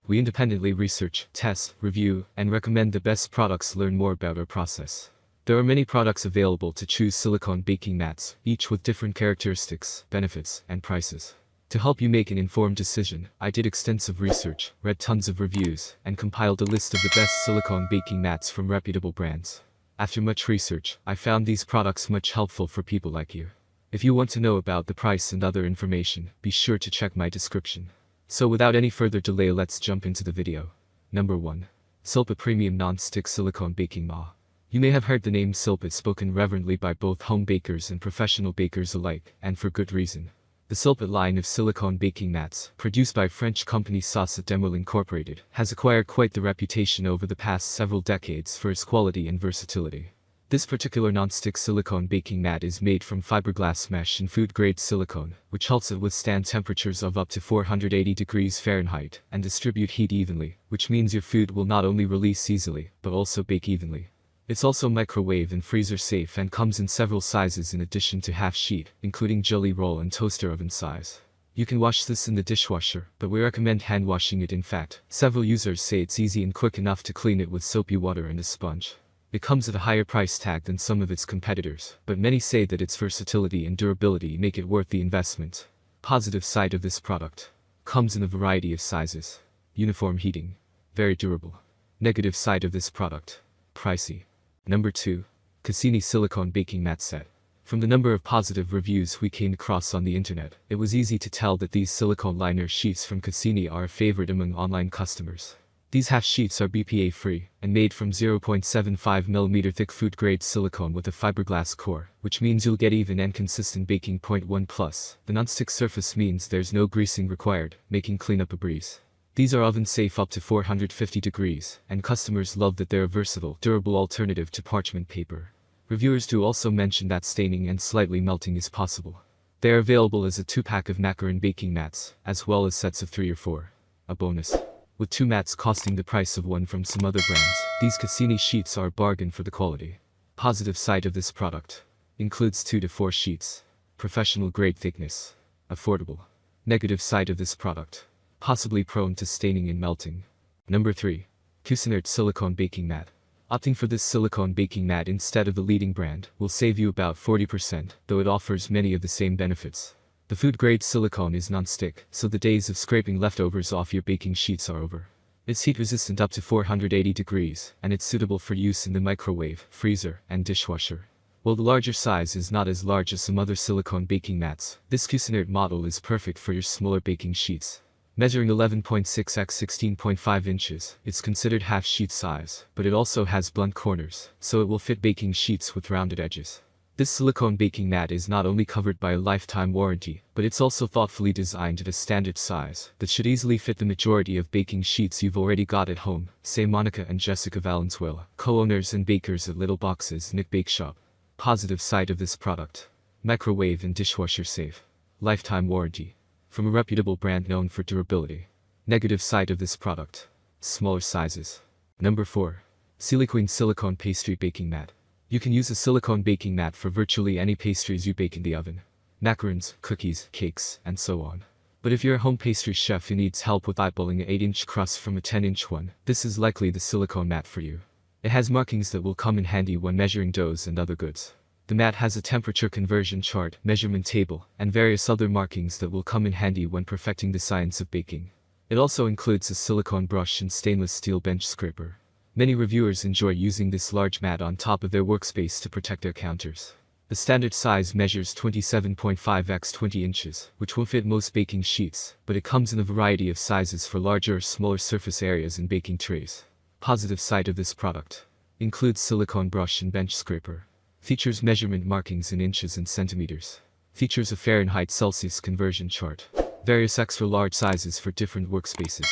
We independently research, test, review, and recommend the best products. Learn more about our process. There are many products available to choose silicone baking mats, each with different characteristics, benefits, and prices. To help you make an informed decision, I did extensive research, read tons of reviews, and compiled a list of the best silicone baking mats from reputable brands. After much research, I found these products much helpful for people like you. If you want to know about the price and other information, be sure to check my description. So without any further delay, let's jump into the video. Number 1. SILPA Premium Non-Stick Silicone Baking Mat. You may have heard the name Silpat spoken reverently by both home bakers and professional bakers alike, and for good reason. The Silpat line of silicone baking mats, produced by French company Sauce Demel Incorporated, has acquired quite the reputation over the past several decades for its quality and versatility. This particular non-stick silicone baking mat is made from fiberglass mesh and food-grade silicone, which helps it withstand temperatures of up to 480 degrees Fahrenheit and distribute heat evenly, which means your food will not only release easily, but also bake evenly. It's also microwave and freezer safe and comes in several sizes in addition to half sheet, including jelly roll and toaster oven size. You can wash this in the dishwasher, but we recommend hand washing it. In fact, several users say it's easy and quick enough to clean it with soapy water and a sponge. It comes at a higher price tag than some of its competitors, but many say that its versatility and durability make it worth the investment. Positive side of this product. Comes in a variety of sizes. Uniform heating. Very durable. Negative side of this product. Pricey. Number 2. Cassini Silicone Baking Mat Set. From the number of positive reviews we came across on the internet, it was easy to tell that these silicone liner sheets from Cassini are a favorite among online customers. These half sheets are BPA-free, and made from 0.75mm thick food-grade silicone with a fiberglass core, which means you'll get even and consistent baking. 1+. The non-stick surface means there's no greasing required, making cleanup a breeze. These are oven-safe up to 450 degrees, and customers love that they're a versatile, durable alternative to parchment paper. Reviewers do also mention that staining and slightly melting is possible. They are available as a 2-pack of macaron baking mats, as well as sets of 3 or 4. A bonus. With 2 mats costing the price of one from some other brands, these Cassini sheets are a bargain for the quality. Positive side of this product. Includes 2 to 4 sheets. Professional grade thickness. Affordable. Negative side of this product. Possibly prone to staining and melting. Number 3. Cuisinart Silicone Baking Mat. Opting for this silicone baking mat instead of the leading brand will save you about 40%, though it offers many of the same benefits. The food-grade silicone is non-stick, so the days of scraping leftovers off your baking sheets are over. It's heat-resistant up to 480 degrees, and it's suitable for use in the microwave, freezer, and dishwasher. While the larger size is not as large as some other silicone baking mats, this Cuisinart model is perfect for your smaller baking sheets. Measuring 11.6 x 16.5 inches, it's considered half-sheet size, but it also has blunt corners, so it will fit baking sheets with rounded edges. This silicone baking mat is not only covered by a lifetime warranty, but it's also thoughtfully designed at a standard size that should easily fit the majority of baking sheets you've already got at home, say Monica and Jessica Valenzuela, co-owners and bakers at Little Boxes Nick Bake Shop. Positive side of this product. Microwave and dishwasher safe. Lifetime warranty. From a reputable brand known for durability. Negative side of this product. Smaller sizes. Number 4. SiliQueen Silicone Pastry Baking Mat. You can use a silicone baking mat for virtually any pastries you bake in the oven. Macarons, cookies, cakes, and so on. But if you're a home pastry chef who needs help with eyeballing an 8-inch crust from a 10-inch one, this is likely the silicone mat for you. It has markings that will come in handy when measuring doughs and other goods. The mat has a temperature conversion chart, measurement table, and various other markings that will come in handy when perfecting the science of baking. It also includes a silicone brush and stainless steel bench scraper. Many reviewers enjoy using this large mat on top of their workspace to protect their counters. The standard size measures 27.5 x 20 inches, which will fit most baking sheets, but it comes in a variety of sizes for larger or smaller surface areas and baking trays. Positive side of this product. Includes silicone brush and bench scraper. Features measurement markings in inches and centimeters. Features a Fahrenheit Celsius conversion chart. Various extra large sizes for different workspaces.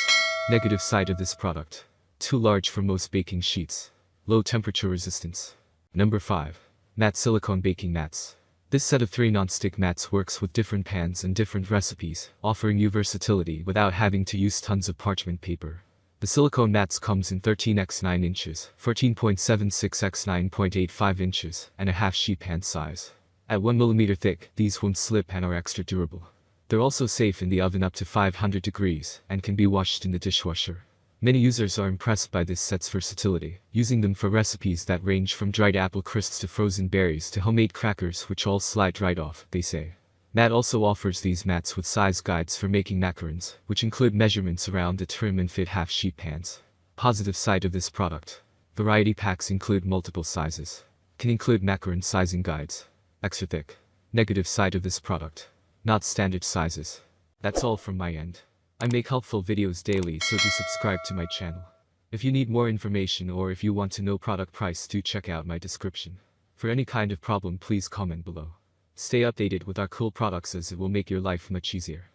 Negative side of this product. Too large for most baking sheets. Low temperature resistance. Number 5. Matte Silicone Baking Mats. This set of 3 non-stick mats works with different pans and different recipes, offering you versatility without having to use tons of parchment paper. The silicone mats comes in 13 x 9 inches, 14.76 x 9.85 inches, and a half-sheet pan size. At 1mm thick, these won't slip and are extra durable. They're also safe in the oven up to 500 degrees and can be washed in the dishwasher. Many users are impressed by this set's versatility, using them for recipes that range from dried apple crisps to frozen berries to homemade crackers which all slide right off, they say. MMmat also offers these mats with size guides for making macarons, which include measurements around the trim and fit half-sheet pans. Positive side of this product. Variety packs include multiple sizes. Can include macaron sizing guides. Extra thick. Negative side of this product. Not standard sizes. That's all from my end. I make helpful videos daily, so do subscribe to my channel. If you need more information or if you want to know product price, do check out my description. For any kind of problem, please comment below. Stay updated with our cool products as it will make your life much easier.